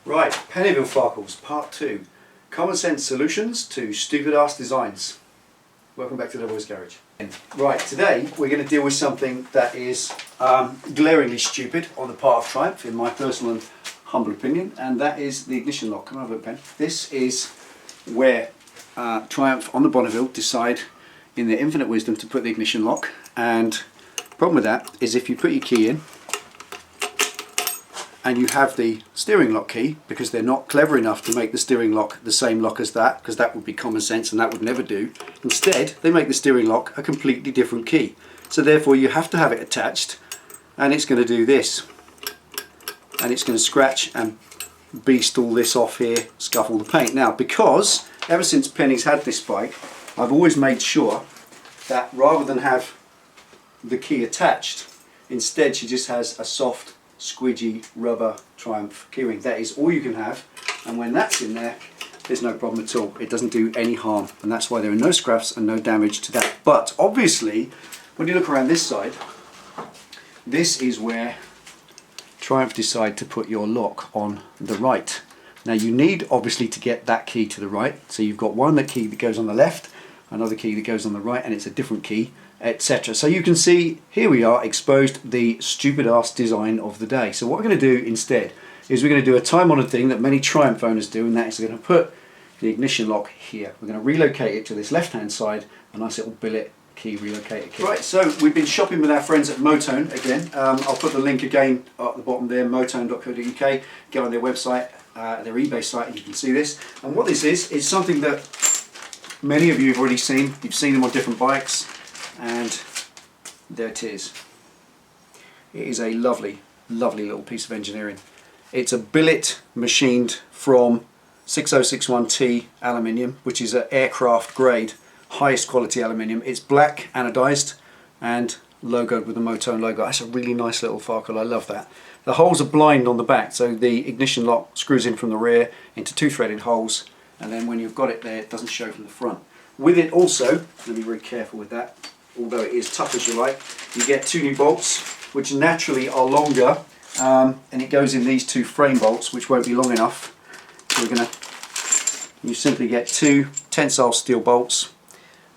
Right, Pennyville Farkles, part 2. Common sense solutions to stupid ass designs. Welcome back to Delboy's Garage. Right, today we're going to deal with something that is glaringly stupid on the part of Triumph, in my personal and humble opinion, and that is the ignition lock. Come on, have a look, Ben. This is where Triumph on the Bonneville decide, in their infinite wisdom, to put the ignition lock. And the problem with that is if you put your key in, and you have the steering lock key, because they're not clever enough to make the steering lock the same lock as that, because that would be common sense and that would never do. Instead, they make the steering lock a completely different key. So therefore you have to have it attached, and it's going to do this. And it's going to scratch and beast all this off here, scuff all the paint. Now, because ever since Penny's had this bike, I've always made sure that rather than have the key attached, instead she just has a soft squidgy rubber Triumph keyring. That is all you can have, and when that's in there, there's no problem at all. It doesn't do any harm, and that's why there are no scraps and no damage to that. But obviously, when you look around this side, this is where Triumph decide to put your lock on the right. Now you need obviously to get that key to the right, so you've got one key that goes on the left, another key that goes on the right, and it's a different key, etc. So you can see here we are exposed the stupid ass design of the day. So what we're going to do instead is we're going to do a time-honoured thing that many Triumph owners do, and that is going to put the ignition lock here. We're going to relocate it to this left hand side, a nice little billet key relocator key. Right, so we've been shopping with our friends at Motone again. I'll put the link again at the bottom there, motone.co.uk. Go on their website, their eBay site, and you can see this. And what this is something that many of you have already seen. You've seen them on different bikes, and there it is. It is a lovely, lovely little piece of engineering. It's a billet machined from 6061T aluminium, which is an aircraft grade, highest quality aluminium. It's black anodized and logoed with the Motone logo. That's a really nice little Farkle, I love that. The holes are blind on the back, so the ignition lock screws in from the rear into two threaded holes, and then when you've got it there, it doesn't show from the front. With it also, let me be very careful with that, although it is tough as you like, you get two new bolts, which naturally are longer, and it goes in these two frame bolts, which won't be long enough. So you simply get two tensile steel bolts,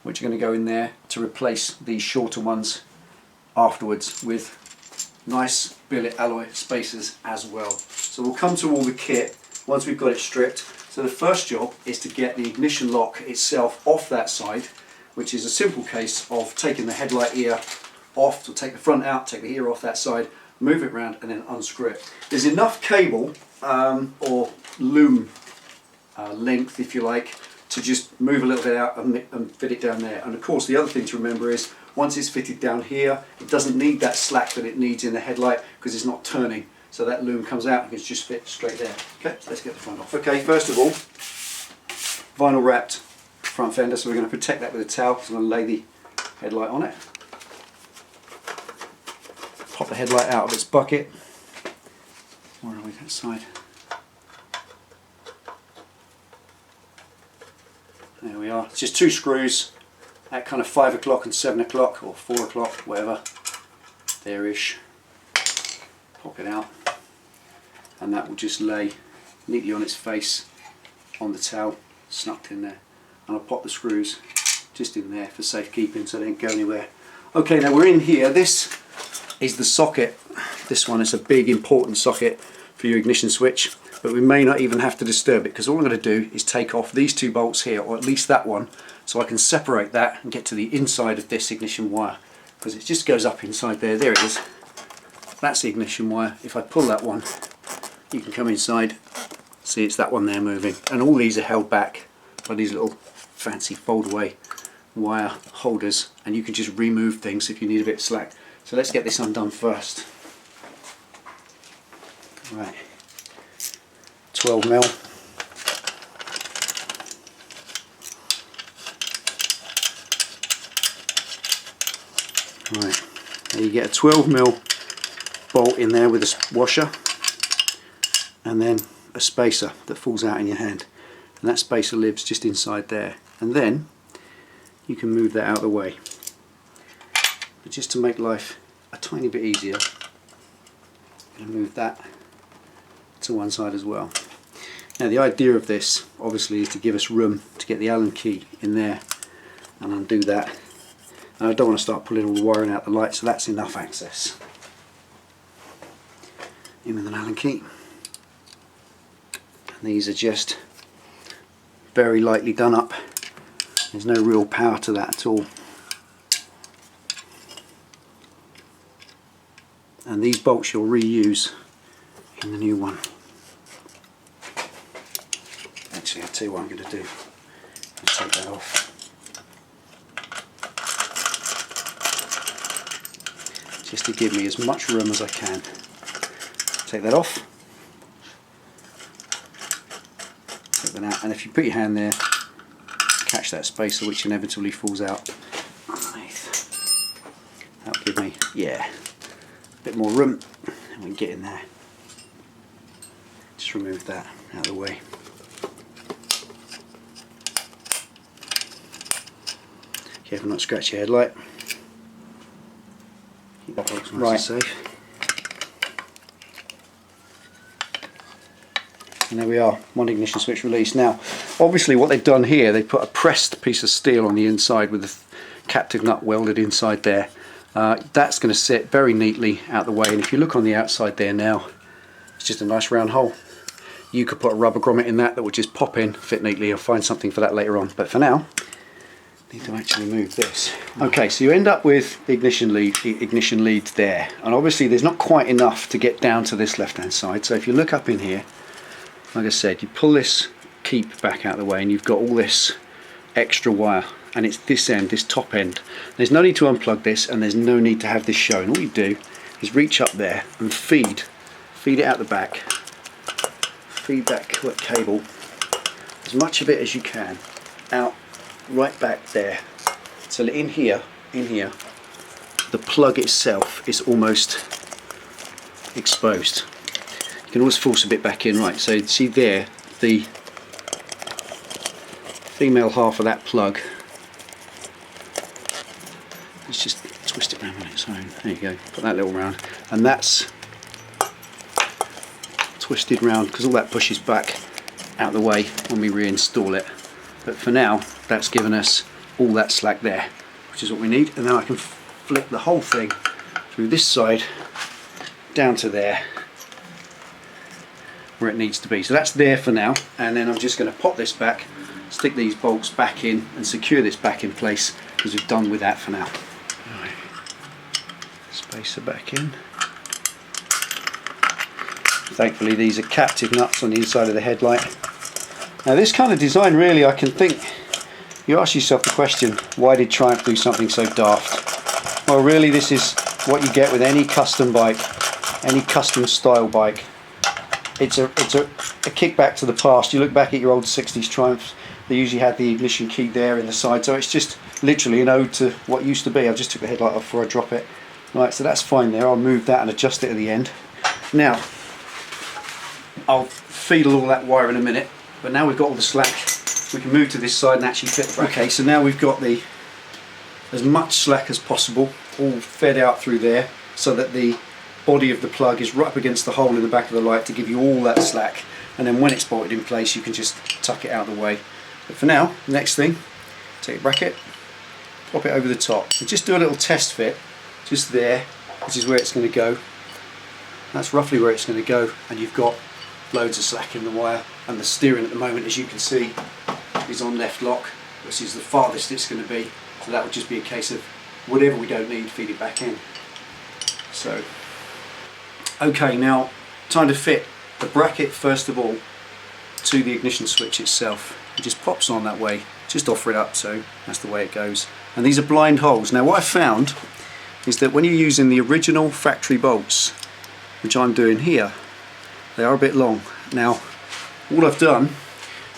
which are going to go in there to replace these shorter ones afterwards, with nice billet alloy spacers as well. So we'll come to all the kit once we've got it stripped. So the first job is to get the ignition lock itself off that side, which is a simple case of taking the headlight ear off. So take the front out, take the ear off that side, move it around, and then unscrew it. There's enough cable or loom length, if you like, to just move a little bit out and fit it down there. And of course the other thing to remember is once it's fitted down here, it doesn't need that slack that it needs in the headlight because it's not turning. So that loom comes out and it's just fit straight there. Okay, so let's get the front off. Okay, first of all, vinyl wrapped front fender, so we're going to protect that with a towel. So I'm going to lay the headlight on it. Pop the headlight out of its bucket. Where are we, that side? There we are. It's just two screws at kind of 5 o'clock and 7 o'clock or 4 o'clock, whatever. There-ish. Pop it out, and that will just lay neatly on its face on the towel, snucked in there. And I'll pop the screws just in there for safekeeping so they don't go anywhere. Okay, now we're in here. This is the socket. This one is a big important socket for your ignition switch, but we may not even have to disturb it, because all I'm going to do is take off these two bolts here, or at least that one, so I can separate that and get to the inside of this ignition wire, because it just goes up inside there. There it is. That's the ignition wire. If I pull that one, you can come inside. See, it's that one there moving, and all these are held back by these little fancy fold away wire holders, and you can just remove things if you need a bit of slack. So let's get this undone first. Right, 12 mil. Right, there you get a 12 mil bolt in there with a washer, and then a spacer that falls out in your hand, and that spacer lives just inside there, and then you can move that out of the way. But just to make life a tiny bit easier, I'm going to move that to one side as well. Now the idea of this obviously is to give us room to get the Allen key in there and undo that. And I don't want to start pulling all the wiring out the light, so that's enough access. In with an Allen key. And these are just very lightly done up. There's no real power to that at all. And these bolts you'll reuse in the new one. Actually, I'll tell you what I'm going to do. I'll take that off. Just to give me as much room as I can. Take that off. Take that out. And if you put your hand there, catch that spacer which inevitably falls out underneath. That'll give me, yeah, a bit more room and we can get in there. Just remove that out of the way. Careful not to scratch your headlight. Keep that box nice and safe. And there we are, one ignition switch release. Now, obviously what they've done here, they put a pressed piece of steel on the inside with the captive nut welded inside there. That's going to sit very neatly out the way, and if you look on the outside there now, it's just a nice round hole. You could put a rubber grommet in that would just pop in, fit neatly. I'll find something for that later on, but for now, I need to actually move this. Okay, so you end up with the ignition lead there, and obviously there's not quite enough to get down to this left hand side, so if you look up in here, like I said, you pull this keep back out of the way and you've got all this extra wire, and it's this end, this top end. There's no need to unplug this and there's no need to have this shown. All you do is reach up there and feed it out the back, feed that cable, as much of it as you can, out right back there. So in here, the plug itself is almost exposed. You can always force a bit back in, right? So see there, the female half of that plug. Let's just twist it around on its own. There you go. Put that little round, and that's twisted round because all that pushes back out the way when we reinstall it. But for now, that's given us all that slack there, which is what we need. And now I can flip the whole thing through this side down to there, where it needs to be. So that's there for now, and then I'm just going to pop this back, stick these bolts back in and secure this back in place, because we've done with that for now. Right. Spacer back in. Thankfully these are captive nuts on the inside of the headlight. Now this kind of design, really, I can think, you ask yourself the question, why did Triumph do something so daft? Well, really this is what you get with any custom bike, any custom style bike. It's a kickback to the past. You look back at your old 60s Triumphs, they usually had the ignition key there in the side, so it's just literally an ode to what used to be. I just took the headlight off before I drop it. Right, so that's fine there. I'll move that and adjust it at the end. Now, I'll feedle all that wire in a minute, but now we've got all the slack, we can move to this side and actually fit the bracket. Okay, so now we've got as much slack as possible, all fed out through there, so that the body of the plug is right up against the hole in the back of the light to give you all that slack, and then when it's bolted in place you can just tuck it out of the way. But for now, the next thing, take a bracket, pop it over the top, and just do a little test fit just there, which is where it's going to go. That's roughly where it's going to go, and you've got loads of slack in the wire, and the steering at the moment, as you can see, is on left lock, which is the farthest it's going to be, so that would just be a case of whatever we don't need, feed it back in. So okay, now time to fit the bracket first of all to the ignition switch itself. It just pops on that way, just offer it up, so that's the way it goes. And these are blind holes. Now what I found is that when you're using the original factory bolts, which I'm doing here, they are a bit long. Now all I've done,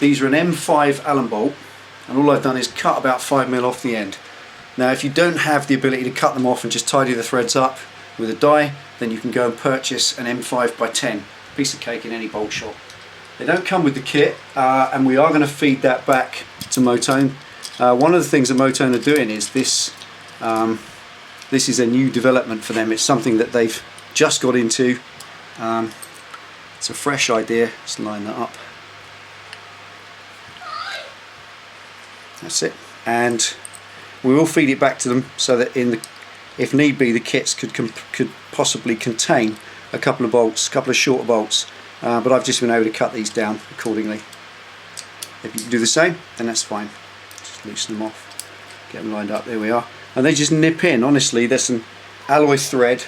these are an M5 Allen bolt, and all I've done is cut about 5mm off the end. Now if you don't have the ability to cut them off and just tidy the threads up with a die, then you can go and purchase an M5x10 piece of cake in any bolt shop. They don't come with the kit, and we are going to feed that back to Motone. One of the things that Motone are doing is this is a new development for them. It's something that they've just got into. It's a fresh idea. Let's line that up. That's it. And we will feed it back to them so that if need be, the kits could possibly contain a couple of bolts, a couple of shorter bolts, but I've just been able to cut these down accordingly. If you can do the same, then that's fine. Just loosen them off, get them lined up. There we are, and they just nip in. Honestly, there's some alloy thread.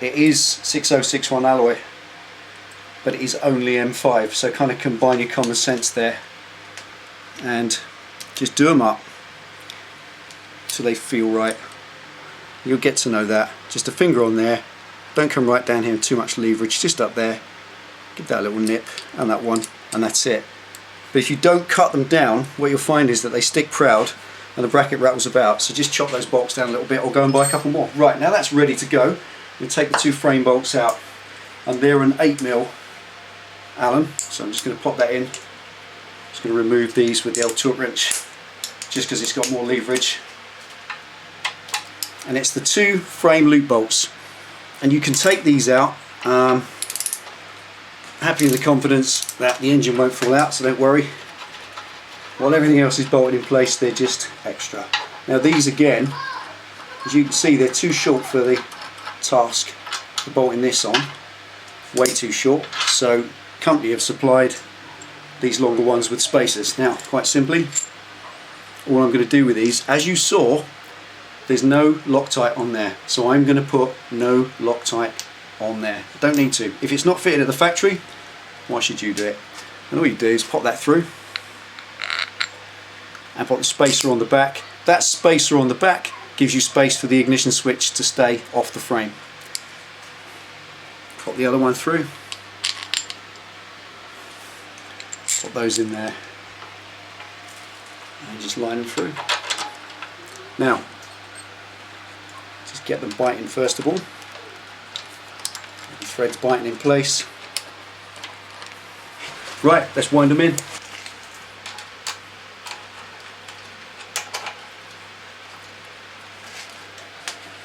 It is 6061 alloy, but it is only M5, so kind of combine your common sense there and just do them up so they feel right. You'll get to know that. Just a finger on there, don't come right down here with too much leverage, just up there, give that a little nip, and that one, and that's it. But if you don't cut them down, what you'll find is that they stick proud and the bracket rattles about, so just chop those bolts down a little bit or go and buy a couple more. Right, now that's ready to go. We'll take the 2 frame bolts out, and they're an 8mm Allen, so I'm just going to pop that in. Just going to remove these with the old torque wrench, just because it's got more leverage. And it's the 2 frame loop bolts, and you can take these out happy in the confidence that the engine won't fall out, so don't worry. While everything else is bolted in place, they're just extra. Now these again, as you can see, they're too short for the task of bolting this on, way too short, so company have supplied these longer ones with spacers. Now quite simply, all I'm going to do with these, as you saw, there's no Loctite on there, so I'm going to put no Loctite on there. Don't need to. If it's not fitted at the factory, why should you do it? And all you do is pop that through and put the spacer on the back. That spacer on the back gives you space for the ignition switch to stay off the frame. Pop the other one through, put those in there and just line them through. Now just get them biting first of all. The threads biting in place. Right, let's wind them in.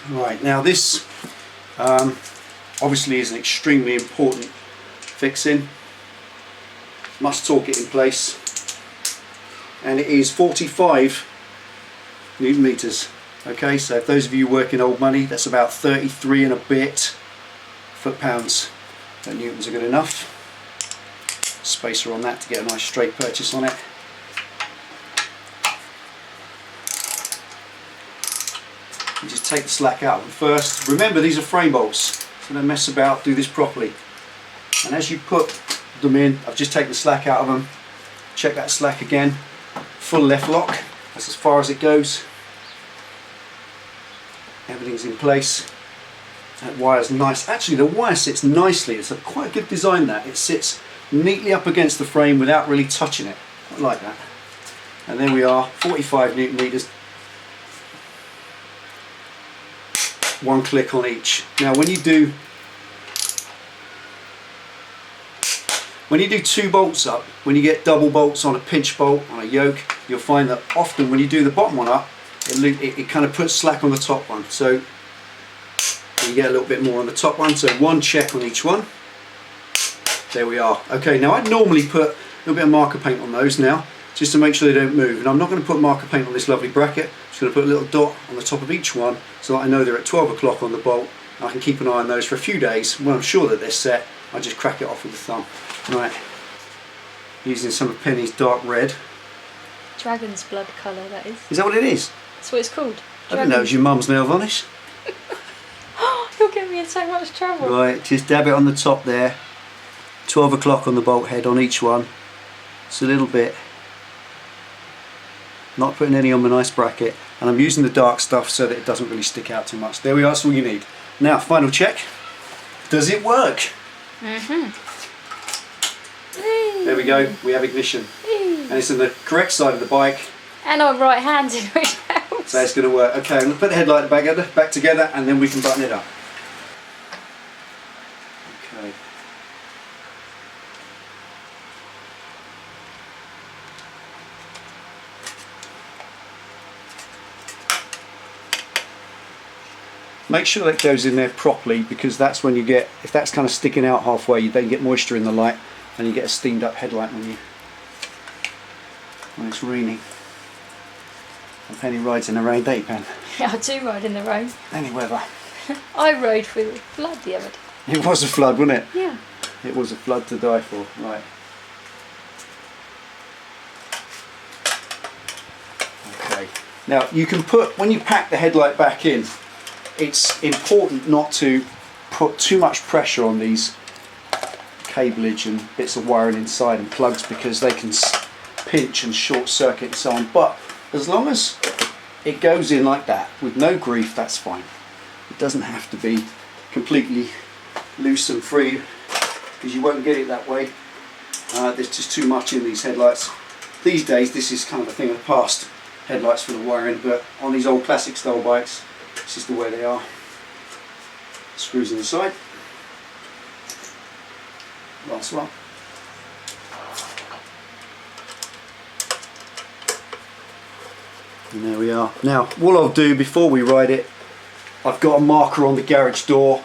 Right, now this obviously is an extremely important fixing. Must torque it in place, and it is 45 Newton meters. Okay, so if those of you working old money, that's about 33 and a bit foot-pounds. So newtons are good enough. Spacer on that to get a nice straight purchase on it. You just take the slack out of them first. Remember, these are frame bolts, so don't mess about, do this properly. And as you put them in, I've just taken the slack out of them. Check that slack again. Full left lock, that's as far as it goes. Everything's in place. That wire's nice. Actually, the wire sits nicely. It's a quite good design, that. It sits neatly up against the frame without really touching it. I like that. And there we are, 45 Newton meters. One click on each. Now when you do 2 bolts up, when you get double bolts on a pinch bolt, on a yoke, you'll find that often when you do the bottom one up, it kind of puts slack on the top one. So you get a little bit more on the top one. So one check on each one. There we are. Okay, now I'd normally put a little bit of marker paint on those now, just to make sure they don't move. And I'm not going to put marker paint on this lovely bracket. I'm just going to put a little dot on the top of each one so that I know they're at 12 o'clock on the bolt. I can keep an eye on those for a few days. When I'm sure that they're set, I just crack it off with the thumb. Right, using some of Penny's dark red. Dragon's blood colour, that is. Is that what it is? That's what it's called. I didn't know it was your mum's nail varnish. You'll get me in so much trouble. Right, just dab it on the top there. 12 o'clock on the bolt head on each one. It's a little bit. Not putting any on my nice bracket. And I'm using the dark stuff so that it doesn't really stick out too much. There we are, that's all you need. Now, final check. Does it work? There we go, we have ignition. And it's on the correct side of the bike. And I'm right-handed, which helps. So it's going to work. Okay, I'm going to put the headlight back together and then we can button it up. Okay. Make sure that goes in there properly, because that's when you get, if that's kind of sticking out halfway, you then get moisture in the light and you get a steamed up headlight on you. when it's raining. And Penny rides in the rain, don't you, Pen? Yeah, I do ride in the rain. Any weather. I rode through the flood the other day. It was a flood, wasn't it? Yeah. It was a flood to die for. Right. Okay. Now you can put, when you pack the headlight back in, it's important not to put too much pressure on these cableage and bits of wiring inside and plugs, because they can pinch and short circuit and so on. But as long as it goes in like that with no grief, that's fine. It doesn't have to be completely loose and free, because you won't get it that way. There's just too much in these headlights. These days this is kind of a thing of the past, headlights for the wiring, but on these old classic style bikes, this is the way they are. Screws in the side. Last one. And there we are. Now what I'll do before we ride it, I've got a marker on the garage door,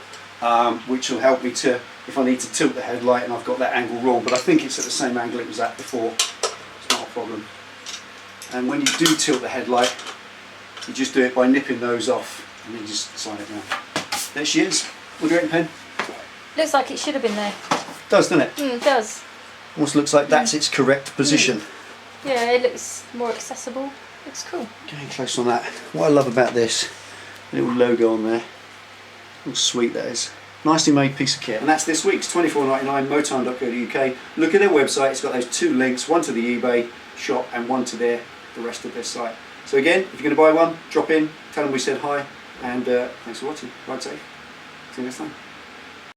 which will help me to, if I need to tilt the headlight and I've got that angle wrong, but I think it's at the same angle it was at before. It's not a problem. And when you do tilt the headlight, you just do it by nipping those off and then just slide it down. There she is. What do you reckon, Pen? Looks like it should have been there. Does, doesn't it? It does. Almost looks like that's its correct position. Yeah, it looks more accessible. Looks cool. Getting close on that. What I love about this, little logo on there. How sweet that is. Nicely made piece of kit. And that's this week's £24.99 motorhome.co.uk. Look at their website, it's got those two links, one to the eBay shop and one to the rest of their site. So again, if you're going to buy one, drop in, tell them we said hi, and thanks for watching. Ride safe. See you next time.